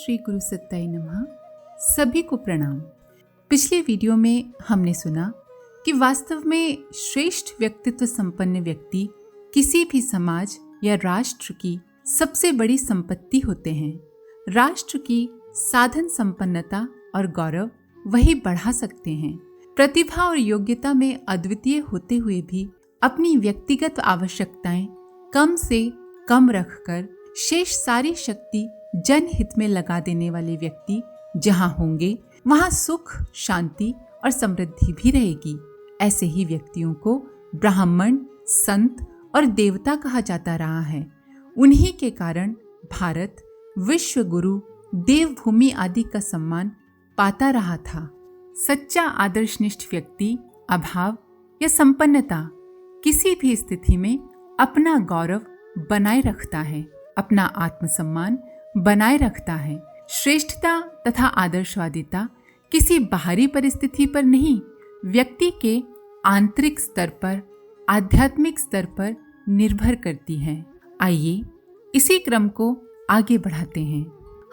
श्री गुरु सत्ताई नमः। सभी को प्रणाम। पिछले वीडियो में हमने सुना कि वास्तव में श्रेष्ठ व्यक्तित्व संपन्न व्यक्ति किसी भी समाज या राष्ट्र की सबसे बड़ी संपत्ति होते हैं। राष्ट्र की साधन संपन्नता और गौरव वही बढ़ा सकते हैं। प्रतिभा और योग्यता में अद्वितीय होते हुए भी अपनी व्यक्तिगत आवश्यकताएं कम से कम रखकर शेष सारी शक्ति जनहित में लगा देने वाले व्यक्ति जहां होंगे वहां सुख, शांति और समृद्धि भी रहेगी। ऐसे ही व्यक्तियों को ब्राह्मण, संत और देवता कहा जाता रहा है। उन्हीं के कारण भारत विश्व गुरु, देवभूमि आदि का सम्मान पाता रहा था। सच्चा आदर्शनिष्ठ व्यक्ति अभाव या संपन्नता किसी भी स्थिति में अपना गौरव बनाए रखता है, अपना आत्मसम्मान बनाए रखता है। श्रेष्ठता तथा आदर्शवादिता किसी बाहरी परिस्थिति पर नहीं, व्यक्ति के आंतरिक स्तर पर, आध्यात्मिक स्तर पर निर्भर करती है। आइए इसी क्रम को आगे बढ़ाते हैं।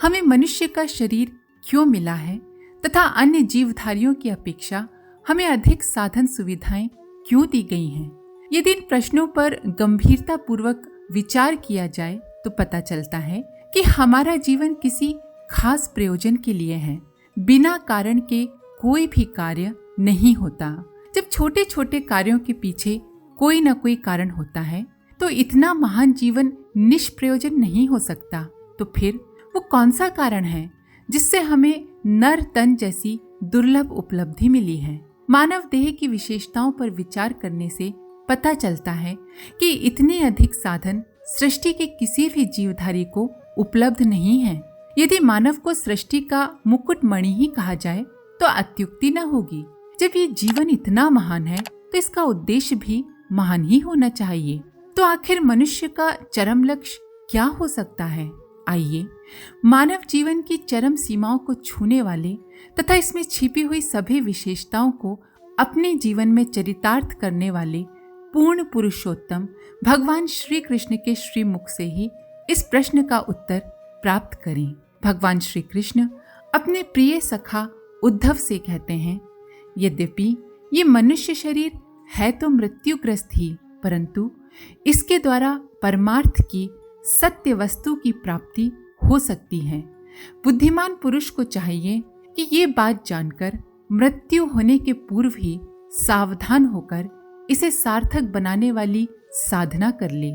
हमें मनुष्य का शरीर क्यों मिला है तथा अन्य जीवधारियों की अपेक्षा हमें अधिक साधन सुविधाएं क्यों दी गई हैं? यदि इन प्रश्नों पर गंभीरता पूर्वक विचार किया जाए तो पता चलता है कि हमारा जीवन किसी खास प्रयोजन के लिए है। बिना कारण के कोई भी कार्य नहीं होता। जब छोटे छोटे कार्यों के पीछे कोई न कोई कारण होता है तो इतना महान जीवन निष्प्रयोजन नहीं हो सकता। तो फिर वो कौन सा कारण है जिससे हमें नर तन जैसी दुर्लभ उपलब्धि मिली है? मानव देह की विशेषताओं पर विचार करने से पता चलता है कि इतने अधिक साधन सृष्टि के किसी भी जीवधारी को उपलब्ध नहीं है। यदि मानव को सृष्टि का मुकुटमणि ही कहा जाए तो अत्युक्ति न होगी। जब ये जीवन इतना महान है तो इसका उद्देश्य भी महान ही होना चाहिए। तो आखिर मनुष्य का चरम लक्ष्य क्या हो सकता है? आइए मानव जीवन की चरम सीमाओं को छूने वाले तथा इसमें छिपी हुई सभी विशेषताओं को अपने जीवन में चरितार्थ करने वाले पूर्ण पुरुषोत्तम भगवान श्री कृष्ण के श्रीमुख से ही इस प्रश्न का उत्तर प्राप्त करें। भगवान श्री कृष्ण अपने प्रिय सखा उद्धव से कहते हैं, यद्यपि ये मनुष्य शरीर है तो मृत्युग्रस्त ही, परंतु इसके द्वारा परमार्थ की सत्य वस्तु की प्राप्ति हो सकती है। बुद्धिमान पुरुष को चाहिए कि ये बात जानकर मृत्यु होने के पूर्व ही सावधान होकर इसे सार्थक बनाने वाली साधना कर ले।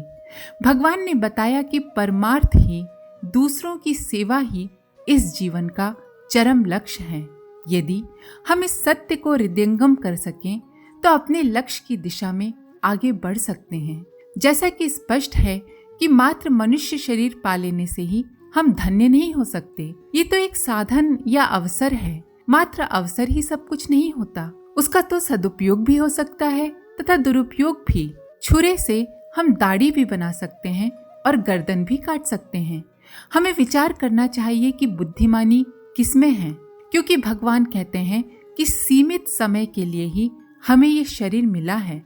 भगवान ने बताया कि परमार्थ ही, दूसरों की सेवा ही इस जीवन का चरम लक्ष्य है। यदि हम इस सत्य को हृदयंगम कर सकें तो अपने लक्ष्य की दिशा में आगे बढ़ सकते हैं। जैसा कि स्पष्ट है कि मात्र मनुष्य शरीर पा लेने से ही हम धन्य नहीं हो सकते। ये तो एक साधन या अवसर है। मात्र अवसर ही सब कुछ नहीं होता, उसका तो सदुपयोग भी हो सकता है तथा दुरुपयोग भी। छुरे से हम दाढ़ी भी बना सकते हैं और गर्दन भी काट सकते हैं। हमें विचार करना चाहिए कि बुद्धिमानी किसमें है, क्योंकि भगवान कहते हैं कि सीमित समय के लिए ही हमें ये शरीर मिला है,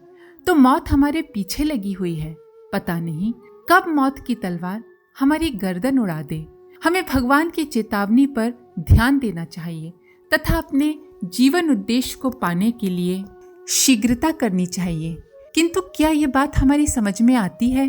तो मौत हमारे पीछे लगी हुई है। पता नहीं कब मौत की तलवार हमारी गर्दन उड़ा दे। हमें भगवान की चेतावनी पर ध्यान देना चाहिए तथा अपने जीवन उद्देश्य को पाने के लिए शीघ्रता करनी चाहिए। किंतु क्या ये बात हमारी समझ में आती है?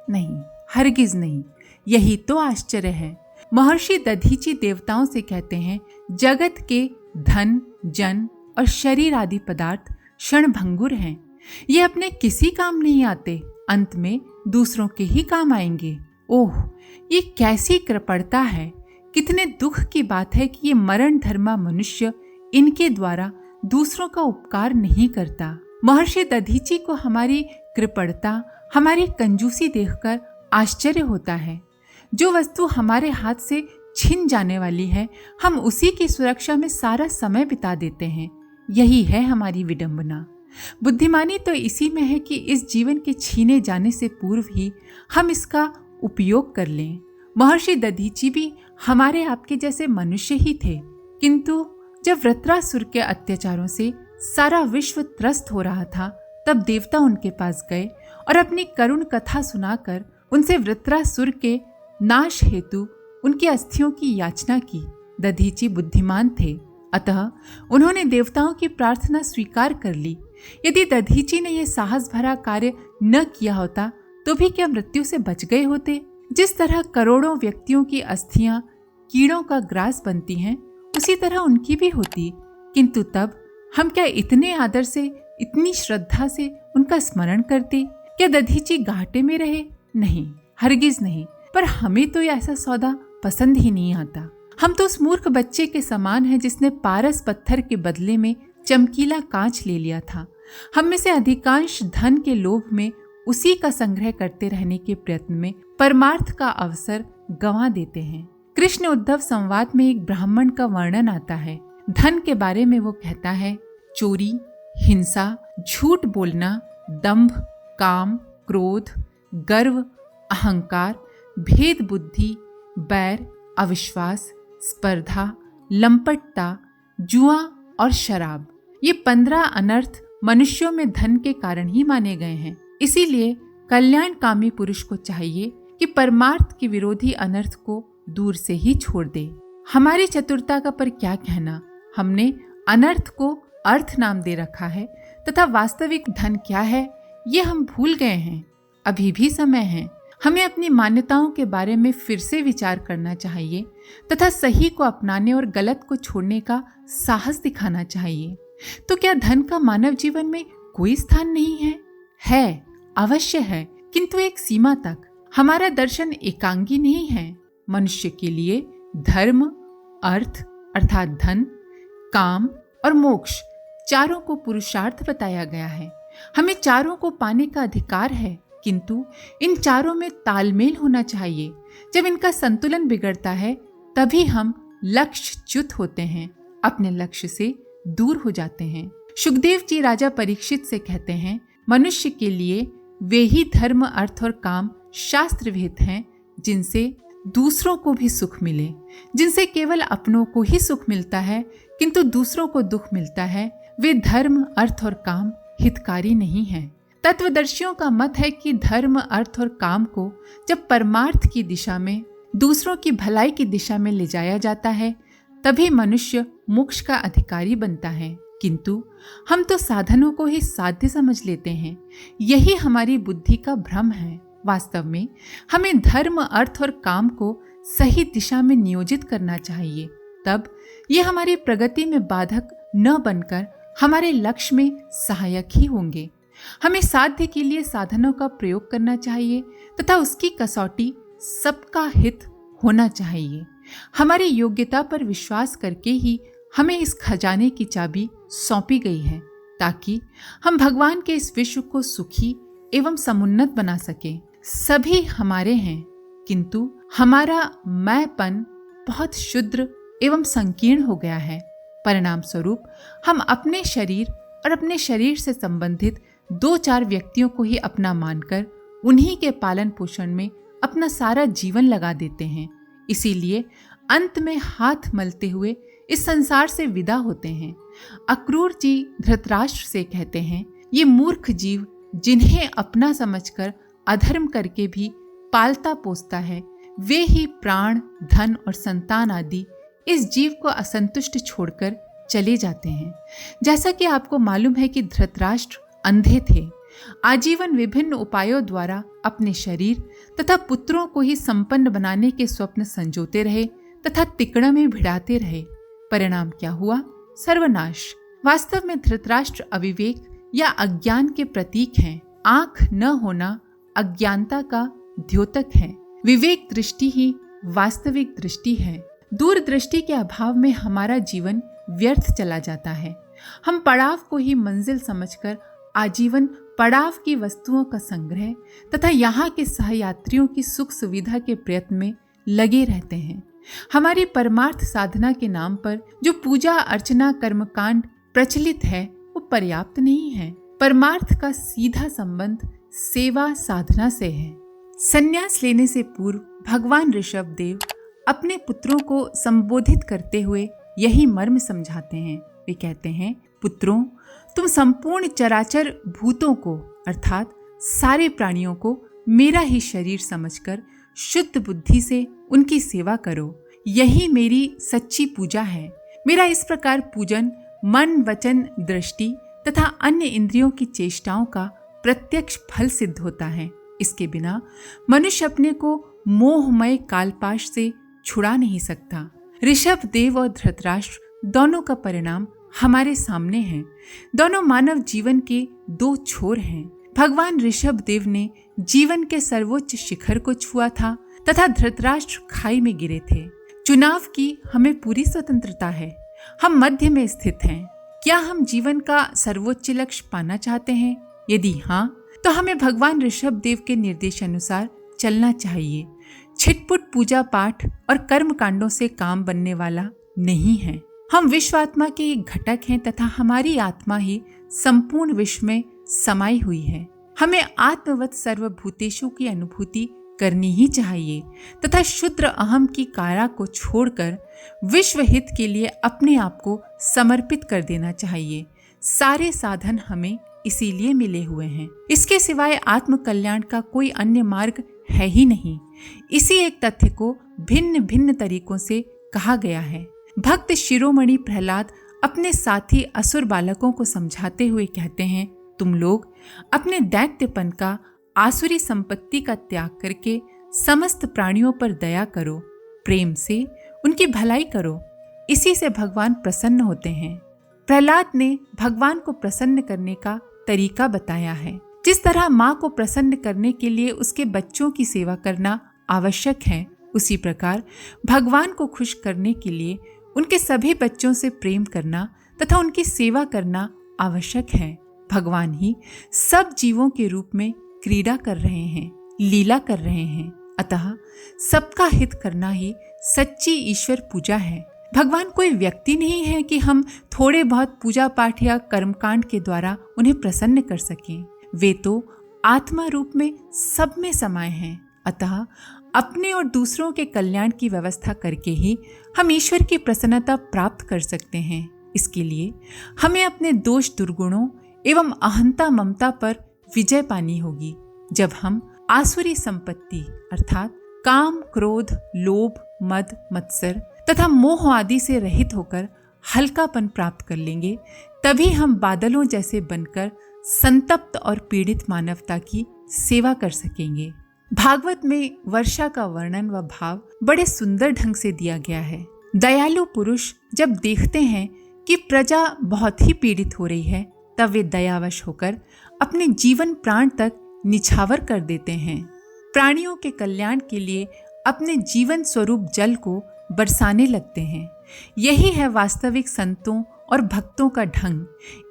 नहीं, हरगिज नहीं। यही तो आश्चर्य है। महर्षि दधीची देवताओं से कहते हैं, जगत के धन, जन और शरीर आदि पदार्थ क्षणभंगुर हैं। ये अपने किसी काम नहीं आते, अंत में दूसरों के ही काम आएंगे। ओह, ये कैसी कृपणता है! कितने दुख की बात है कि ये मरण धर्मा मनुष्य इनके द्वारा दूसरों का उपकार नहीं करता। महर्षि दधीची को हमारी कृपणता, हमारी कंजूसी देखकर आश्चर्य होता है। जो वस्तु हमारे हाथ से छिन जाने वाली है, हम उसी की सुरक्षा में सारा समय बिता देते हैं। यही है हमारी विडंबना। बुद्धिमानी तो इसी में है कि इस जीवन के छीने जाने से पूर्व ही हम इसका उपयोग कर लें। महर्षि दधीची भी हमारे आपके जैसे मनुष्य ही थे, किंतु जब वृत्रासुर के अत्याचारों से सारा विश्व त्रस्त हो रहा था, तब देवता उनके पास गए और अपनी करुण कथा सुनाकर उनसे वृत्रासुर के नाश हेतु उनकी अस्थियों की याचना की। दधीची बुद्धिमान थे, अतः उन्होंने देवताओं की प्रार्थना स्वीकार कर ली। यदि दधीची ने यह साहस भरा कार्य न किया होता तो भी क्या मृत्यु से बच गए होते? जिस तरह करोड़ों व्यक्तियों की अस्थियां कीड़ों का ग्रास बनती हैं, उसी तरह उनकी भी होती। किंतु तब हम क्या इतने आदर से, इतनी श्रद्धा से उनका स्मरण करते? क्या दधीची घाटे में रहे? नहीं, हरगिज नहीं। पर हमें तो ऐसा सौदा पसंद ही नहीं आता। हम तो उस मूर्ख बच्चे के समान हैं जिसने पारस पत्थर के बदले में चमकीला कांच ले लिया था। हम में से अधिकांश धन के लोभ में, उसी का संग्रह करते रहने के प्रयत्न में परमार्थ का अवसर गंवा देते हैं। कृष्ण उद्धव संवाद में एक ब्राह्मण का वर्णन आता है। धन के बारे में वो कहता है, चोरी, हिंसा, झूठ बोलना, दंभ, काम, क्रोध, गर्व, अहंकार, भेद बुद्धि, बैर, अविश्वास, स्पर्धा, लंपटता, जुआ और शराब, ये 15 अनर्थ मनुष्यों में धन के कारण ही माने गए हैं। इसीलिए कल्याणकामी पुरुष को चाहिए कि परमार्थ के विरोधी अनर्थ को दूर से ही छोड़ दे। हमारी चतुरता का पर क्या कहना, हमने अनर्थ को अर्थ नाम दे रखा है तथा वास्तविक धन क्या है ये हम भूल गए हैं। अभी भी समय है, हमें अपनी मान्यताओं के बारे में फिर से विचार करना चाहिए तथा सही को अपनाने और गलत को छोड़ने का साहस दिखाना चाहिए। तो क्या धन का मानव जीवन में कोई स्थान नहीं है? है, अवश्य है, किंतु एक सीमा तक। हमारा दर्शन एकांगी नहीं है। मनुष्य के लिए धर्म, अर्थ अर्थात धन, काम और मोक्ष चारों को पुरुषार्थ बताया गया है। हमें चारों को पाने का अधिकार है, किंतु इन चारों में तालमेल होना चाहिए। जब इनका संतुलन बिगड़ता है तभी हम लक्ष्यच्युत होते हैं, अपने लक्ष्य से दूर हो जाते हैं। सुखदेव जी राजा परीक्षित से कहते हैं, मनुष्य के लिए वे ही धर्म, अर्थ और काम शास्त्र विहित हैं जिनसे दूसरों को भी सुख मिले। जिनसे केवल अपनों को ही सुख मिलता है किंतु दूसरों को दुख मिलता है, वे धर्म, अर्थ और काम हितकारी नहीं हैं। तत्वदर्शियों का मत है कि धर्म, अर्थ और काम को जब परमार्थ की दिशा में, दूसरों की भलाई की दिशा में ले जाया जाता है तभी मनुष्य मोक्ष का अधिकारी बनता है। किंतु हम तो साधनों को ही साध्य समझ लेते हैं। यही हमारी बुद्धि का भ्रम है। वास्तव में हमें धर्म, अर्थ और काम को सही दिशा में नियोजित करना चाहिए। तब ये हमारी प्रगति में बाधक न बनकर हमारे लक्ष्य में सहायक ही होंगे। हमें साध्य के लिए साधनों का प्रयोग करना चाहिए तथा उसकी कसौटी सबका हित होना चाहिए। हमारी योग्यता पर विश्वास करके ही हमें इस खजाने की चाबी सौंपी गई है ताकि हम भगवान के इस विश्व को सुखी एवं समुन्नत बना सकें। सभी हमारे हैं, किंतु हमारा मैंपन बहुत क्षुद्र एवं संकीर्ण हो गया है। परिणाम स्वरूप हम अपने शरीर और अपने शरीर से संबंधित 2-4 व्यक्तियों को ही अपना मानकर उन्हीं के पालन पोषण में अपना सारा जीवन लगा देते हैं। इसीलिए अंत में हाथ मलते हुए इस संसार से विदा होते हैं। अक्रूर जी धृतराष्ट्र से कहते हैं, ये मूर्ख जीव जिन्हें अपना समझकर अधर्म करके भी पालता पोसता है, वे ही प्राण, धन और संतान आदि इस जीव को असंतुष्ट छोड़कर चले जाते हैं। जैसा कि आपको मालूम है कि धृतराष्ट्र अंधे थे, आजीवन विभिन्न उपायों द्वारा अपने शरीर तथा पुत्रों को ही संपन्न बनाने के स्वप्न संजोते रहे तथा तिकड़ा में भिड़ाते रहे। परिणाम क्या हुआ? सर्वनाश। वास्तव में धृतराष्ट्र अविवेक या अज्ञान के प्रतीक हैं। आंख न होना अज्ञानता का द्योतक है। विवेक दृष्टि ही वास्तविक दृष्टि है। दूरदृष्टि के अभाव में हमारा जीवन व्यर्थ चला जाता है। हम पड़ाव को ही मंजिल समझकर आजीवन पड़ाव की वस्तुओं का संग्रह तथा यहाँ के सहयात्रियों की सुख सुविधा के प्रयत्न में लगे रहते हैं। हमारी परमार्थ साधना के नाम पर जो पूजा अर्चना कर्मकांड प्रचलित है वो पर्याप्त नहीं है। परमार्थ का सीधा संबंध सेवा साधना से है। संन्यास लेने से पूर्व भगवान ऋषभ देव अपने पुत्रों को संबोधित करते हुए यही मर्म समझाते हैं। वे कहते हैं, पुत्रों, तुम संपूर्ण चराचर भूतों को अर्थात सारे प्राणियों को मेरा ही शरीर समझकर शुद्ध बुद्धि से उनकी सेवा करो। यही मेरी सच्ची पूजा है। मेरा इस प्रकार पूजन मन, वचन, दृष्टि तथा अन्य इंद्रियों की चेष्टाओं का प्रत्यक्ष फल सिद्ध होता है। इसके बिना मनुष्य अपने को मोहमय कालपाश से छुड़ा नहीं सकता। ऋषभ देव और धृतराष्ट्र दोनों का परिणाम हमारे सामने है। दोनों मानव जीवन के दो छोर हैं। भगवान ऋषभ देव ने जीवन के सर्वोच्च शिखर को छुआ था तथा धृतराष्ट्र खाई में गिरे थे। चुनाव की हमें पूरी स्वतंत्रता है। हम मध्य में स्थित हैं। क्या हम जीवन का सर्वोच्च लक्ष्य पाना चाहते हैं? यदि हाँ, तो हमें भगवान ऋषभ देव के निर्देशानुसार चलना चाहिए। छिटपुट पूजा पाठ और कर्म कांडों से काम बनने वाला नहीं है। हम विश्वात्मा के एक घटक हैं तथा हमारी आत्मा ही संपूर्ण विश्व में समाई हुई है। हमें आत्मवत सर्वभूतेषु की अनुभूति करनी ही चाहिए तथा शुद्र अहम की काया को छोड़कर विश्व हित के लिए अपने आप को समर्पित कर देना चाहिए। सारे साधन हमें इसीलिए मिले हुए हैं। इसके सिवाय आत्म कल्याण का कोई अन्य मार्ग है ही नहीं। इसी एक तथ्य को भिन्न भिन्न तरीकों से कहा गया है। भक्त शिरोमणि प्रहलाद अपने साथी असुर बालकों को समझाते हुए कहते हैं, तुम लोग अपने दैत्यपन का, आसुरी संपत्ति का त्याग करके समस्त प्राणियों पर दया करो, प्रेम से उनकी भलाई करो। इसी से भगवान प्रसन्न होते हैं। प्रहलाद ने भगवान को प्रसन्न करने का तरीका बताया है। जिस तरह माँ को प्रसन्न करने के लिए उसके बच्चों की सेवा करना आवश्यक है, उसी प्रकार भगवान को खुश करने के लिए उनके सभी बच्चों से प्रेम करना तथा उनकी सेवा करना आवश्यक है। भगवान ही सब जीवों के रूप में क्रीड़ा कर रहे हैं, लीला कर रहे हैं। अतः सबका हित करना ही सच्ची ईश्वर पूजा है। भगवान कोई व्यक्ति नहीं है कि हम थोड़े बहुत पूजा पाठ या कर्मकांड के द्वारा उन्हें प्रसन्न कर सकें। वे तो आत्मा रूप में सब में समाये हैं। अतः अपने और दूसरों के कल्याण की व्यवस्था करके ही हम ईश्वर की प्रसन्नता प्राप्त कर सकते हैं। इसके लिए हमें अपने दोष दुर्गुणों एवं अहंता ममता पर विजय पानी होगी। जब हम आसुरी संपत्ति अर्थात काम, क्रोध, लोभ, मद, मत्सर तथा मोह आदि से रहित होकर हल्कापन प्राप्त कर लेंगे, तभी हम बादलों जैसे बनकर संतप्त और पीड़ित मानवता की सेवा कर सकेंगे। भागवत में वर्षा का वर्णन व भाव बड़े सुंदर ढंग से दिया गया है। दयालु पुरुष जब देखते हैं कि प्रजा बहुत ही पीड़ित हो रही है, तब वे दयावश होकर अपने जीवन प्राण तक निछावर कर देते हैं। प्राणियों के कल्याण के लिए अपने जीवन स्वरूप जल को बरसाने लगते हैं। यही है वास्तविक संतों और भक्तों का ढंग।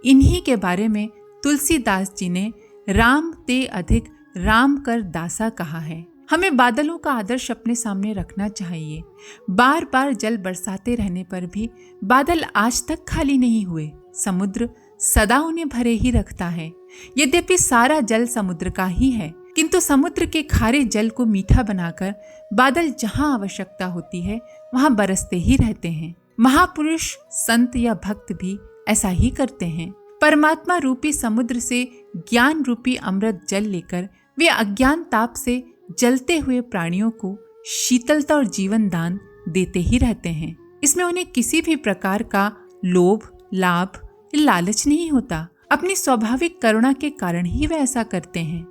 इन्हीं के बारे में तुलसीदास जी ने राम ते अधिक राम कर दासा कहा है। हमें बादलों का आदर्श अपने सामने रखना चाहिए। बार बार जल बरसाते रहने पर भी बादल आज तक खाली नहीं हुए। समुद्र सदा उन्हें भरे ही रखता है। यद्यपि सारा जल समुद्र का ही है, किंतु समुद्र के खारे जल को मीठा बनाकर बादल जहां आवश्यकता होती है वहां बरसते ही रहते हैं। महापुरुष, संत या भक्त भी ऐसा ही करते हैं। परमात्मा रूपी समुद्र से ज्ञान रूपी अमृत जल लेकर वे अज्ञान ताप से जलते हुए प्राणियों को शीतलता और जीवन दान देते ही रहते हैं। इसमें उन्हें किसी भी प्रकार का लोभ, लाभ, लालच नहीं होता। अपनी स्वाभाविक करुणा के कारण ही वे ऐसा करते हैं।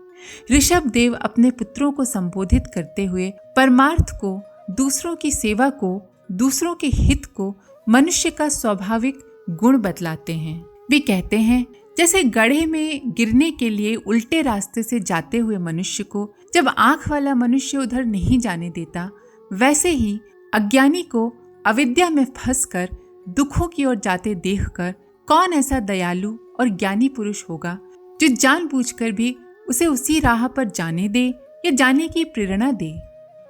ऋषभ देव अपने पुत्रों को संबोधित करते हुए परमार्थ को, दूसरों की सेवा को, दूसरों के हित को मनुष्य का स्वाभाविक गुण बतलाते हैं। वे कहते हैं, जैसे गड्ढे में गिरने के लिए उल्टे रास्ते से जाते हुए मनुष्य को जब आंख वाला मनुष्य उधर नहीं जाने देता, वैसे ही अज्ञानी को अविद्या में फंसकर दुखों की ओर जाते देखकर कौन ऐसा दयालु और ज्ञानी पुरुष होगा जो जानबूझकर भी उसे उसी राह पर जाने दे या जाने की प्रेरणा दे।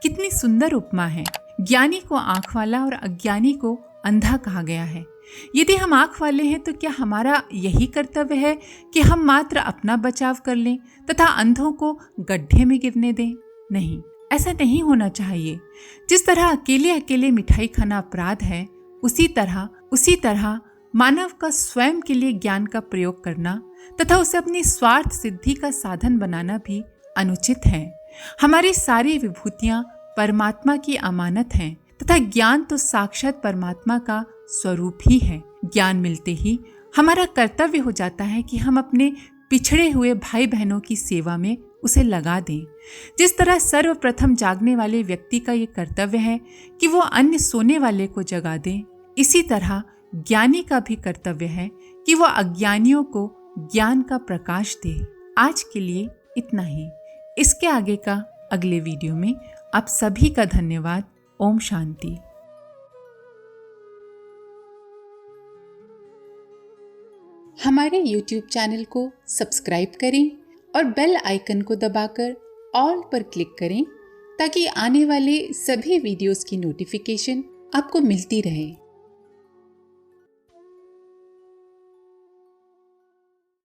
कितनी सुंदर उपमा है। ज्ञानी को आंख वाला और अज्ञानी को अंधा कहा गया है। यदि हम आंख वाले हैं तो क्या हमारा यही कर्तव्य है कि हम मात्र अपना बचाव कर लें तथा अंधों को गड्ढे में गिरने दें? नहीं, ऐसा नहीं होना चाहिए। जिस तरह अकेले अकेले मिठाई खाना अपराध है, उसी तरह मानव का स्वयं के लिए ज्ञान का प्रयोग करना तथा उसे अपनी स्वार्थ सिद्धि का साधन बनाना भी अनुचित है। हमारी सारी विभूतियां परमात्मा की अमानत हैं तथा ज्ञान तो साक्षात परमात्मा का स्वरूप ही है। ज्ञान मिलते ही हमारा कर्तव्य हो जाता है कि हम अपने पिछड़े हुए भाई बहनों की सेवा में उसे लगा दें। जिस तरह सर्वप्रथम जागने वाले व्यक्ति का ये कर्तव्य है कि वो अन्य सोने वाले को जगा दे, इसी तरह ज्ञानी का भी कर्तव्य है कि वो अज्ञानियों को ज्ञान का प्रकाश दे। आज के लिए इतना ही। इसके आगे का अगले वीडियो में आप सभी का धन्यवाद। ओम शांति। हमारे YouTube चैनल को सब्सक्राइब करें और बेल आइकन को दबाकर ऑल पर क्लिक करें ताकि आने वाले सभी वीडियोस की नोटिफिकेशन आपको मिलती रहे।